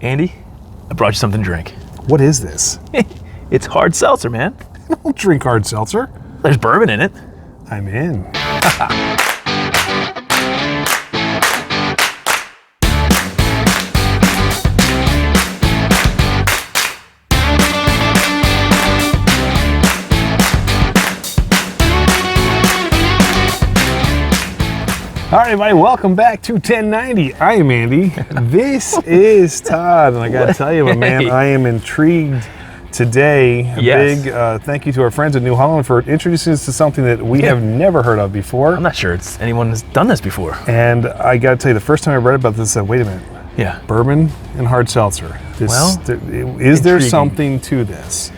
Andy, I brought you something to drink. What is this? It's hard seltzer, man. I don't drink hard seltzer. There's bourbon in it. I'm in. All right, everybody, welcome back to 1090. I am Andy. This is Todd, and I gotta tell you, my man, I am intrigued today. Yes. Big thank you to our friends at New Holland for introducing us to something that we have never heard of before. I'm not sure anyone has done this before. And I gotta tell you, the first time I read about this, I said, wait a minute. Yeah. Bourbon and hard seltzer. Is there something to this?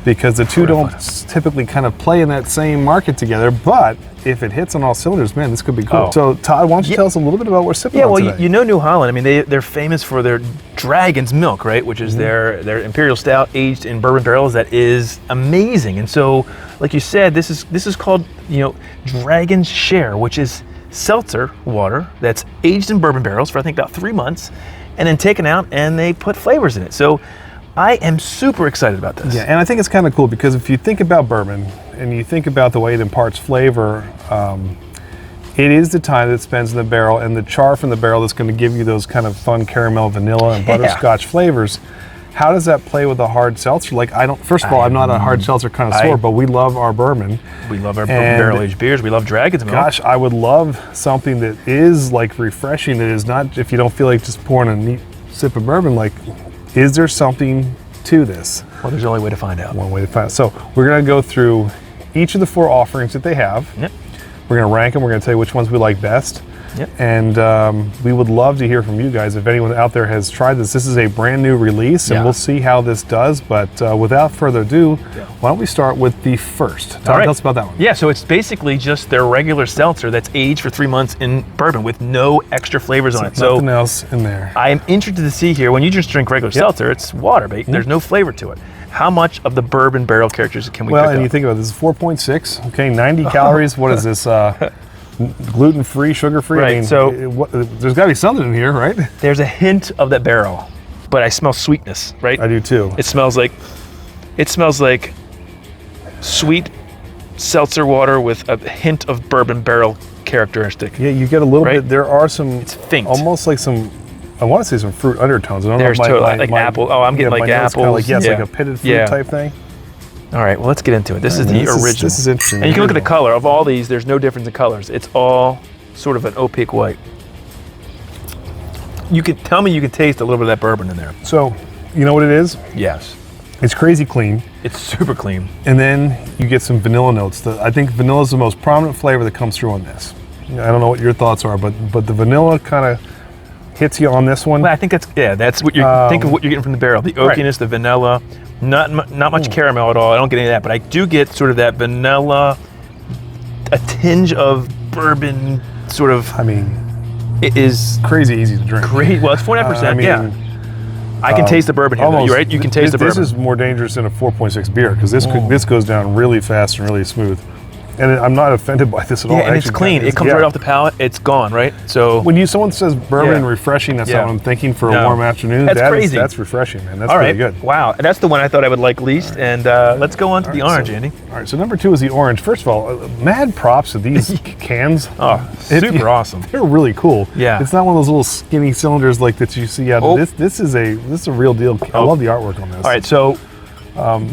Because the two don't typically kind of play in that same market together, but if it hits on all cylinders, man, this could be cool. So, Todd, why don't you tell us a little bit about what we're sipping on today? You know New Holland. I mean, they're famous for their Dragon's Milk, right? Which is their imperial stout aged in bourbon barrels that is amazing. And so, like you said, this is called, Dragon's Share, which is seltzer water that's aged in bourbon barrels for I think about 3 months, and then taken out and they put flavors in it. So I am super excited about this. Yeah, and I think it's kind of cool because if you think about bourbon and you think about the way it imparts flavor, it is the time that it spends in the barrel and the char from the barrel that's going to give you those kind of fun caramel, vanilla, and butterscotch flavors. How does that play with a hard seltzer? First of all, I'm not a hard seltzer connoisseur, but we love our bourbon. We love our barrel-aged beers. We love Dragon's Milk. Gosh, I would love something that is like refreshing, that is not, if you don't feel like just pouring a neat sip of bourbon, is there something to this? Well, there's only a way to find out. One way to find out. So we're going to go through each of the 4 offerings that they have. Yep. We're going to rank them. We're going to tell you which ones we like best. Yep. And we would love to hear from you guys if anyone out there has tried this. This is a brand new release, and we'll see how this does. But without further ado, why don't we start with the first? Tell us about that one. Yeah, so it's basically just their regular seltzer that's aged for 3 months in bourbon with no extra flavors on it. So nothing else in there. I am interested to see here, when you just drink regular seltzer, it's water, but there's no flavor to it. How much of the bourbon barrel characters can we pick up? You think about this, is 4.6, okay, 90 calories. What is this? Gluten-free, sugar-free? Right, there's got to be something in here, right? There's a hint of that barrel, but I smell sweetness, right? I do too. It smells like sweet seltzer water with a hint of bourbon barrel characteristic. Yeah, you get a little bit. There are some. It's faint. Almost like some. I want to say some fruit undertones. I don't There's know. Like apple. Oh, I'm getting like apples. Like a pitted fruit type thing. All right, well, let's get into it. This is the original. This is interesting. And you can look at the color. Of all these, there's no difference in colors. It's all sort of an opaque white. You can taste a little bit of that bourbon in there. So, you know what it is? Yes. It's crazy clean. It's super clean. And then you get some vanilla notes. I think vanilla is the most prominent flavor that comes through on this. I don't know what your thoughts are, but the vanilla kind of hits you on this one. Well, I think that's what you're think of what you're getting from the barrel. The oakiness, the vanilla. Not much caramel at all. I don't get any of that, but I do get sort of that vanilla, a tinge of bourbon, sort of. I mean, it is crazy easy to drink. Great. Well, it's 4.5%. I can taste the bourbon here. Almost, right? You can taste the bourbon. This is more dangerous than a 4.6 beer because this goes down really fast and really smooth. And I'm not offended by this at all. And it's clean. It comes right off the palate. It's gone, right? So when someone says bourbon refreshing, that's not what I'm thinking for a warm afternoon. That's crazy. That's refreshing, man. That's all really good. Wow. That's the one I thought I would like least. And let's go on to the orange, Andy. All right. So number 2 is the orange. First of all, mad props to these cans. Oh, super awesome. They're really cool. Yeah. It's not one of those little skinny cylinders like that you see out of this. This is a real deal. I love the artwork on this. All right. So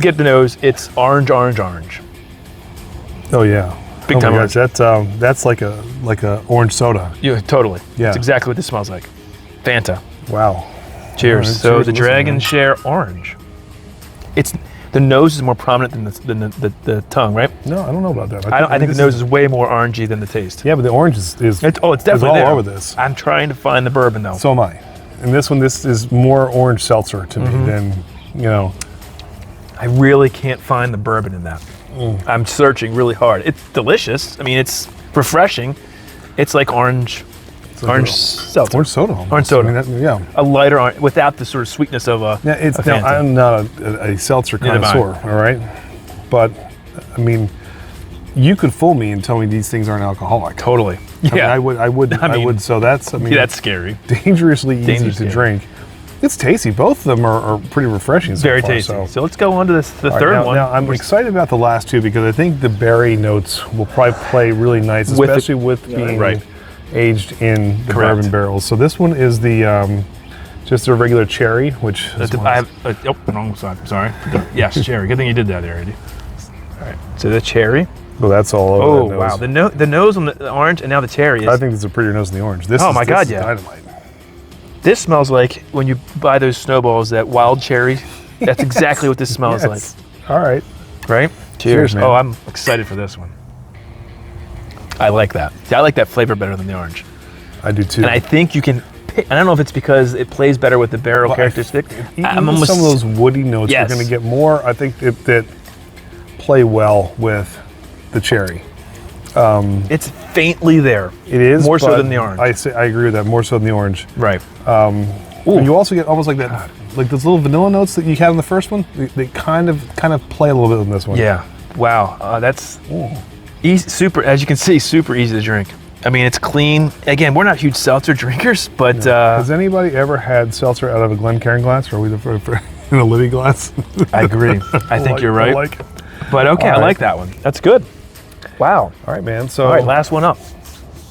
get the nose. It's orange. Oh yeah. Big time orange. That's like a orange soda. Yeah, totally. Yeah. That's exactly what this smells like. Fanta. Wow. Cheers. Right, so the Dragon Share orange. The nose is more prominent than the tongue, right? No, I don't know about that. I think the nose is way more orangey than the taste. Yeah, but the orange is it's definitely all there. over this. I'm trying to find the bourbon though. So am I. And this is more orange seltzer to me than, I really can't find the bourbon in that. I'm searching really hard. It's delicious. I mean, it's refreshing. It's like orange seltzer. Orange soda almost. Orange soda. I mean, a lighter orange, without the sort of sweetness of a Fanta. I'm not a seltzer connoisseur, all right? But, I mean, you could fool me and tell me these things aren't alcoholic. Totally. I would. So that's that's scary. Dangerously easy to drink. It's tasty. Both of them are pretty refreshing. So Very far, tasty. So let's go on to the all right, third one. Now I'm excited about the last two because I think the berry notes will probably play really nice, especially with being aged in the bourbon barrels. So this one is the just a regular cherry, which wrong side. Sorry. Yes, cherry. Good thing you did that there, Eddie. All right. So the cherry. Well, that's all over. Oh wow, the nose on the orange, and now the cherry is. I think it's a prettier nose than the orange. This oh my God, yeah. Dynamite. This smells like when you buy those snowballs, that wild cherry. That's exactly what this smells like. All right. Right? Cheers, man. Oh, I'm excited for this one. I like that. See, I like that flavor better than the orange. I do too. And I think you can pick, I don't know if it's because it plays better with the barrel characteristic. Some of those woody notes you're going to get more, I think, that play well with the cherry. It's faintly there. It is more so than the orange. I agree with that. More so than the orange. Right. You also get almost like that, like those little vanilla notes that you had in the first one. They kind of play a little bit in this one. Yeah. Wow. That's easy, super. As you can see, super easy to drink. I mean, it's clean. Again, we're not huge seltzer drinkers, but has anybody ever had seltzer out of a Glencairn glass, or are we in a Libby glass? I agree. I think you're right. But okay, I like that one. That's good. Wow. All right, man. So all right, last one up.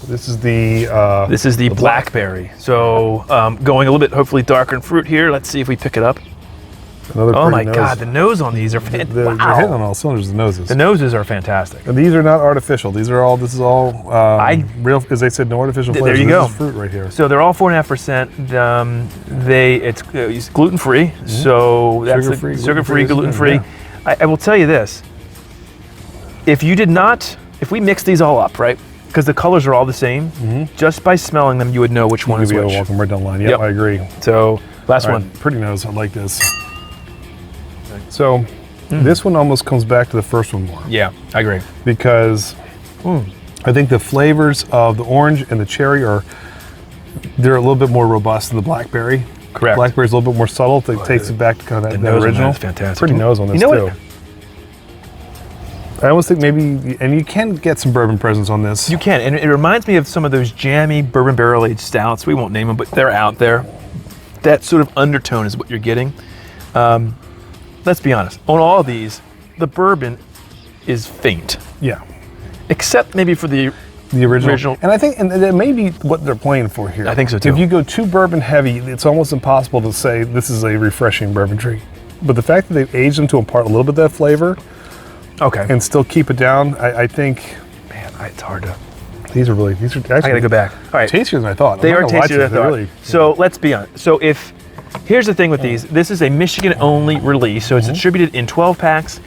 This is the Blackberry. So going a little bit, hopefully darker in fruit here. Let's see if we pick it up. Oh my God, the nose on these are fantastic. They're hitting on all cylinders. The noses. The noses are fantastic. And these are not artificial. This is all real. As they said, no artificial flavors. There you go. This is fruit right here. So they're all 4.5%. It's gluten free. So that's sugar-free, gluten-free. Yeah. I will tell you this. If we mix these all up, right? Because the colors are all the same, just by smelling them, you would know which one is which. You'd be able to walk them right down the line. Yep, I agree. So, last one. Pretty nose, I like this. So, this one almost comes back to the first one more. Yeah, I agree. Because I think the flavors of the orange and the cherry they're a little bit more robust than the blackberry. Correct. Blackberry's a little bit more subtle. It takes it back to kind of that original. Fantastic. Pretty nose on this too. I almost think maybe, and you can get some bourbon presence on this. You can, and it reminds me of some of those jammy bourbon barrel-aged stouts. We won't name them, but they're out there. That sort of undertone is what you're getting. Let's be honest. On all of these, the bourbon is faint. Yeah. Except maybe for the original. And I think that may be what they're playing for here. I think so too. If you go too bourbon heavy, it's almost impossible to say this is a refreshing bourbon drink. But the fact that they've aged them to impart a little bit of that flavor, and still keep it down, I think. Man, it's hard to. These are actually. I gotta go back. All right, tastier than I thought. They are tastier than I thought. Really, so let's be honest. So here's the thing with these. This is a Michigan-only release, so it's distributed in 12 packs.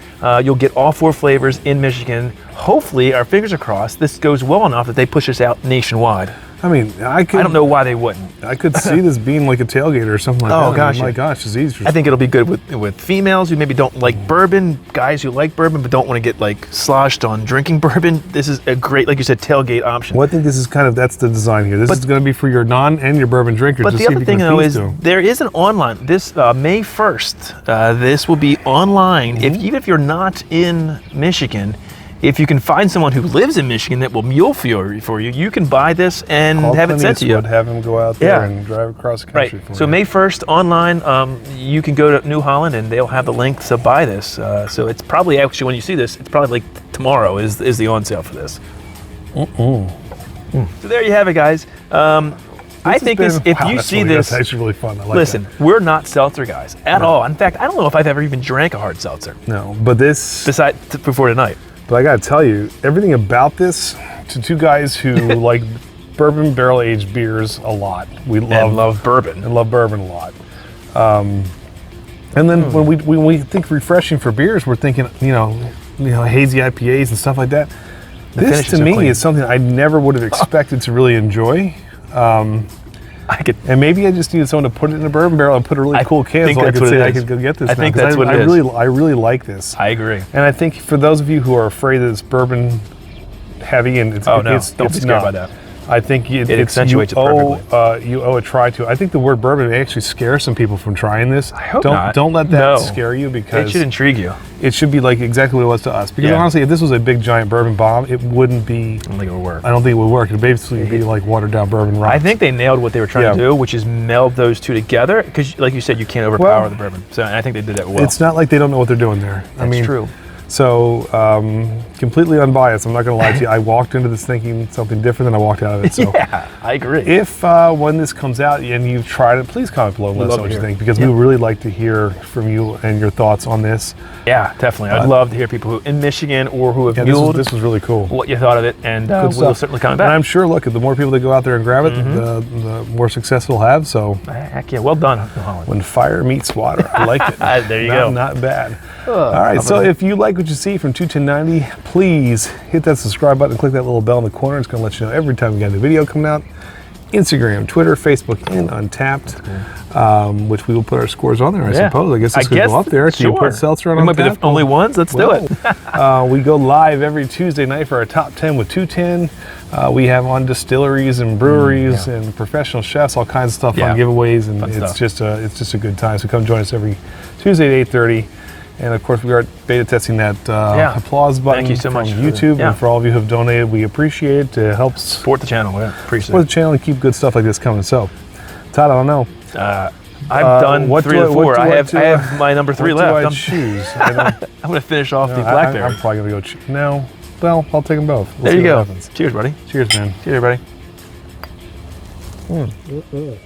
You'll get all 4 flavors in Michigan. Hopefully, our fingers are crossed, this goes well enough that they push this out nationwide. I mean, I don't know why they wouldn't. I could see this being like a tailgate or something like that. Oh gosh, my gosh, it's easy. I think it'll be good with females who maybe don't like bourbon, guys who like bourbon but don't want to get like sloshed on drinking bourbon. This is a great, like you said, tailgate option. Well, I think this is that's the design here. This is going to be for your non and your bourbon drinkers. But the other thing though is there is an online. This May 1st, this will be online. Even if you're not in Michigan. If you can find someone who lives in Michigan that will mule for you, you can buy this and have it sent to you. Have him go out there and drive across the country for you. So May 1st online, you can go to New Holland and they'll have the link to buy this. So it's probably actually, when you see this, it's probably like tomorrow is the on sale for this. So there you have it, guys. I think if you see this, that's actually really fun. I like listen, we're not seltzer guys at all. In fact, I don't know if I've ever even drank a hard seltzer. No, but this before tonight. But I got to tell you, everything about this, to two guys who like bourbon barrel-aged beers a lot. We love bourbon. And love bourbon a lot. And then when we think refreshing for beers, we're thinking, hazy IPAs and stuff like that. This, to me, is something I never would have expected to really enjoy. And maybe I just needed someone to put it in a bourbon barrel and put a really cool can so I could say I could go get this. I think that's what it is. I really like this. I agree. And I think for those of you who are afraid that it's bourbon heavy and it's don't be scared by that. I think It accentuates it perfectly. You owe a try to. I think the word bourbon may actually scare some people from trying this. I hope don't, not. Don't let that No. scare you, because It should intrigue you. it should be like exactly what it was to us. Because Yeah. honestly, if this was a big giant bourbon bomb, it wouldn't be. I don't think it would work. I don't think it would work. It'd basically be like watered down bourbon rocks. I think they nailed what they were trying to do, which is meld those two together. Because, like you said, you can't overpower the bourbon. So I think they did that well. It's not like they don't know what they're doing there. That's true. So, completely unbiased. I'm not going to lie to you. I walked into this thinking something different than I walked out of it. So, Yeah, I agree. if when this comes out and you've tried it, please comment below and let us know what you think, because we would really like to hear from you and your thoughts on this. Yeah, definitely. I'd love to hear people who in Michigan or who have muled this was really cool. what you thought of it, and we'll certainly comment back. And I'm sure, look, the more people that go out there and grab it, the more success we'll have. So, Heck yeah, well done, Holland. when fire meets water, I like it. There you go. Not bad. All right, so if you like what you see from 21090, please hit that subscribe button and click that little bell in the corner. It's going to let you know every time we got a new video coming out. Instagram, Twitter, Facebook, and Untappd, which we will put our scores on there, I suppose. I guess this could go up there. Can you put Seltzer on Untappd? We might be the only ones. Let's do it. We go live every Tuesday night for our top 10 with 210. We have on distilleries and breweries and professional chefs, all kinds of stuff on giveaways, and it's just a good time. So come join us every Tuesday at 8:30. And of course, we are beta testing that applause button. Thank you so much from YouTube, and for all of you who have donated, we appreciate it to help support the channel. Yeah, appreciate support the channel and keep good stuff like this coming. So, Todd, I don't know. I've done 3 of 4. I have my number 3 left. What do I choose? I'm going to finish off the Blackberry. I'm probably going to go. No, well, I'll take them both. There you go. Cheers, buddy. Cheers, man. Cheers, buddy.